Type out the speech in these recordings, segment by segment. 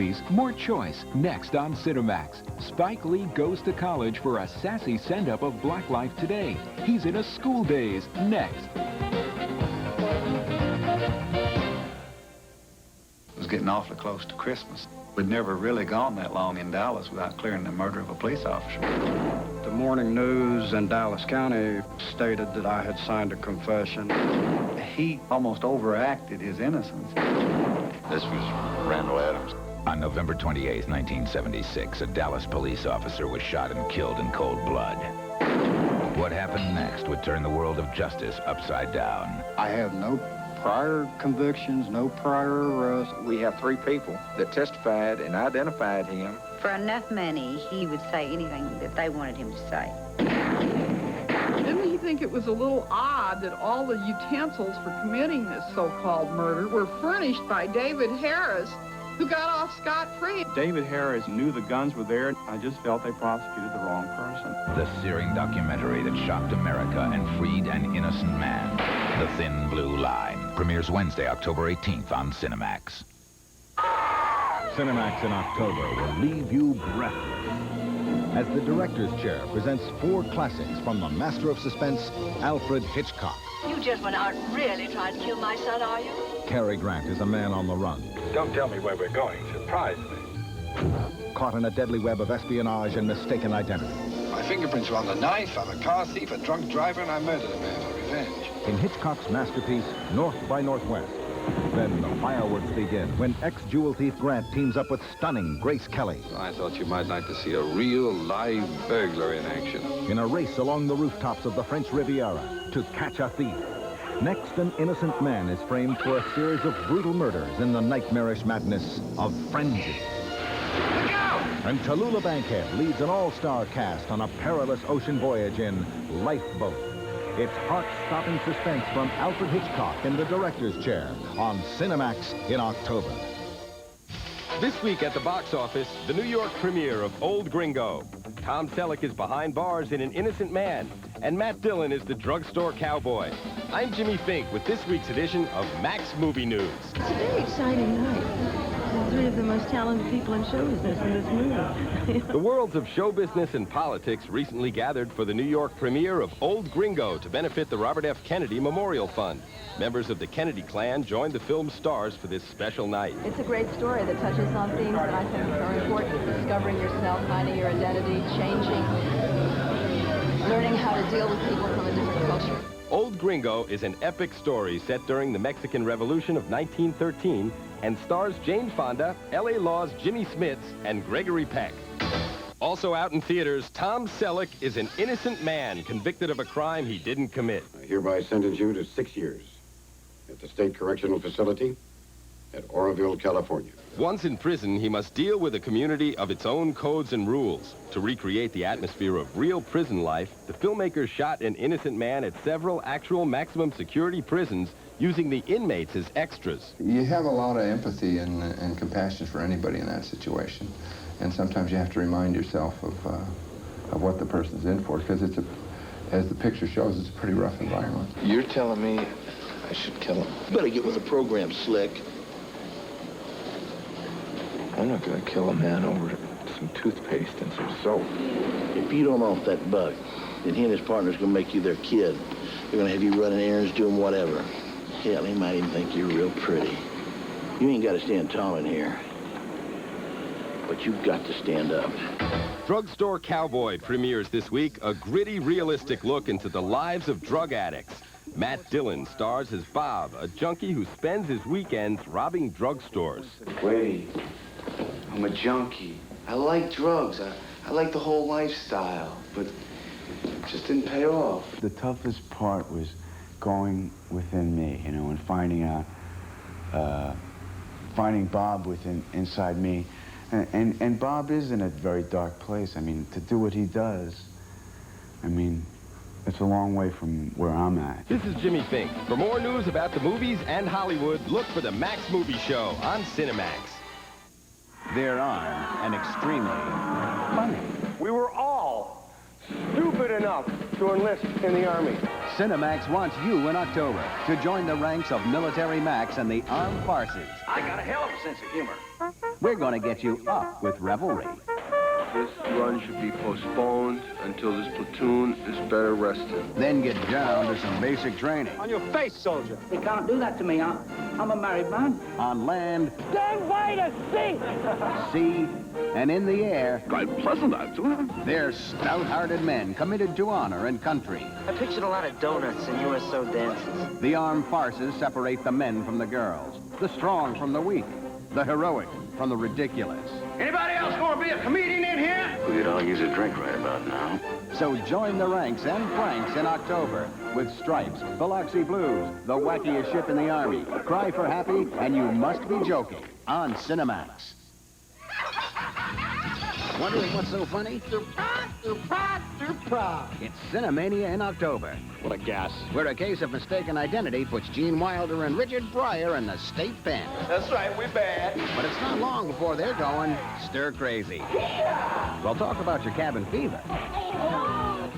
movies, more choice. Next on Cinemax, Spike Lee goes to college for a sassy send-up of Black Life Today. He's in a school daze. Next. It was getting awfully close to Christmas. We'd never really gone that long in Dallas without clearing the murder of a police officer. The morning news in Dallas County stated that I had signed a confession. He almost overacted his innocence. This was Randall Adams. On November 28, 1976, a Dallas police officer was shot and killed in cold blood. What happened next would turn the world of justice upside down. I have no prior convictions, no prior arrests. We have 3 people that testified and identified him. For enough money, he would say anything that they wanted him to say. Didn't he think it was a little odd that all the utensils for committing this so-called murder were furnished by David Harris, who got off scot-free? David Harris knew the guns were there. I just felt they prosecuted the wrong person. The searing documentary that shocked America and freed an innocent man. The Thin Blue Line premieres Wednesday, October 18th on Cinemax. Cinemax in October will leave you breathless as the director's chair presents 4 classics from the master of suspense, Alfred Hitchcock. You gentlemen aren't really trying to kill my son, are you? Cary Grant is a man on the run. Don't tell me where we're going. Surprise me. Caught in a deadly web of espionage and mistaken identity. My fingerprints were on the knife. I'm a car thief, a drunk driver, and I murdered a man for revenge. In Hitchcock's masterpiece, North by Northwest. Then the fireworks begin when ex-jewel thief Grant teams up with stunning Grace Kelly. I thought you might like to see a real live burglar in action. In a race along the rooftops of the French Riviera to catch a thief. Next, an innocent man is framed for a series of brutal murders in the nightmarish madness of frenzy. Look out! And Tallulah Bankhead leads an all-star cast on a perilous ocean voyage in Lifeboat. It's heart-stopping suspense from Alfred Hitchcock in the director's chair on Cinemax in October. This week at the box office, the New York premiere of Old Gringo. Tom Selleck is behind bars in An Innocent Man, and Matt Dillon is the drugstore cowboy. I'm Jimmy Fink with this week's edition of Max Movie News. It's a very exciting night. 3 of the most talented people in show business in this movie. The worlds of show business and politics recently gathered for the New York premiere of Old Gringo to benefit the Robert F. Kennedy Memorial Fund. Members of the Kennedy clan joined the film's stars for this special night. It's a great story that touches on themes that I think are important. Discovering yourself, finding your identity, changing, learning how to deal with people from a different culture. Old Gringo is an epic story set during the Mexican Revolution of 1913 and stars Jane Fonda, L.A. Law's Jimmy Smits, and Gregory Peck. Also out in theaters, Tom Selleck is an innocent man convicted of a crime he didn't commit. I hereby sentence you to 6 years at the State Correctional Facility at Oroville, California. Once in prison, he must deal with a community of its own codes and rules. To recreate the atmosphere of real prison life, the filmmakers shot An Innocent Man at several actual maximum security prisons using the inmates as extras. You have a lot of empathy and compassion for anybody in that situation. And sometimes you have to remind yourself of what the person's in for, because it's as the picture shows, it's a pretty rough environment. You're telling me I should kill him? You better get with the program, Slick. I'm not gonna kill a man over some toothpaste and some soap. If you don't off that buck, then he and his partner's gonna make you their kid. They're gonna have you running errands, doing whatever. Hell, they might even think you're real pretty. You ain't gotta stand tall in here, but you've got to stand up. Drugstore Cowboy premieres this week, a gritty, realistic look into the lives of drug addicts. Matt Dillon stars as Bob, a junkie who spends his weekends robbing drugstores. Wait, I'm a junkie. I like drugs. I like the whole lifestyle, but it just didn't pay off. The toughest part was going within me, you know, and finding out, finding Bob inside me. And Bob is in a very dark place. I mean, to do what he does, I mean, it's a long way from where I'm at. This is Jimmy Fink. For more news about the movies and Hollywood, look for the Max Movie Show on Cinemax. They're armed and extremely funny. We were all stupid enough to enlist in the Army. Cinemax wants you in October to join the ranks of Military Max and the Armed Farces. I got a hell of a sense of humor. we're going to get you up with revelry. This run should be postponed until this platoon is better rested. Then get down to some basic training. On your face, soldier. You can't do that to me. I'm a married man. On land, Then wait a sea, and in the air. Quite pleasant, actually. They're stout-hearted men committed to honor and country. I pictured a lot of donuts and USO dances. The armed farces separate the men from the girls, the strong from the weak, the heroic from the ridiculous. Anybody else going to be a comedian in here? We could all use a drink right about now. So join the ranks and pranks in October with Stripes, Biloxi Blues, the wackiest ship in the Army, Cry for Happy, and You Must Be Joking on Cinemax. Wondering what's so funny? It's Cinemania in October. What a gas. Where a case of mistaken identity puts Gene Wilder and Richard Pryor in the state pen. That's right, we're bad. But it's not long before they're going stir crazy. Well, talk about your cabin fever.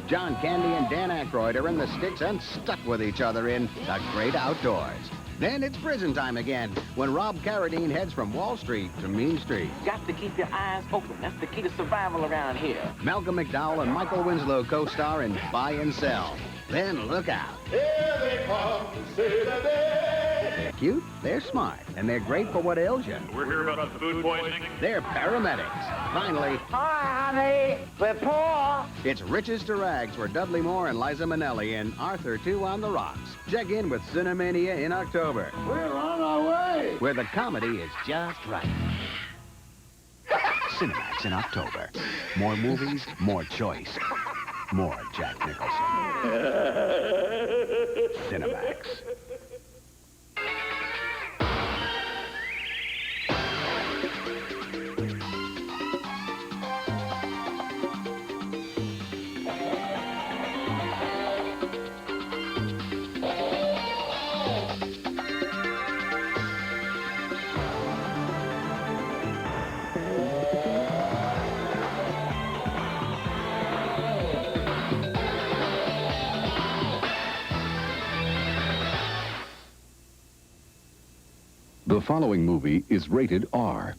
John Candy and Dan Aykroyd are in the sticks and stuck with each other in The Great Outdoors. Then it's prison time again, when Rob Carradine heads from Wall Street to Mean Street. Got to keep your eyes open. That's the key to survival around here. Malcolm McDowell and Michael Winslow co-star in Buy and Sell. Then look out. Here they come to save the day. They're cute, they're smart, and they're great for what ails you. We're here about the food poisoning. They're paramedics. Finally, Hi, honey. We're poor. it's Riches to Rags for Dudley Moore and Liza Minnelli in Arthur 2 on the Rocks. Check in with Cinemania in October, We're on our way. where the comedy is just right. Cinemax in October. More movies, more choice. More Jack Nicholson. Cinemax. The following movie is rated R.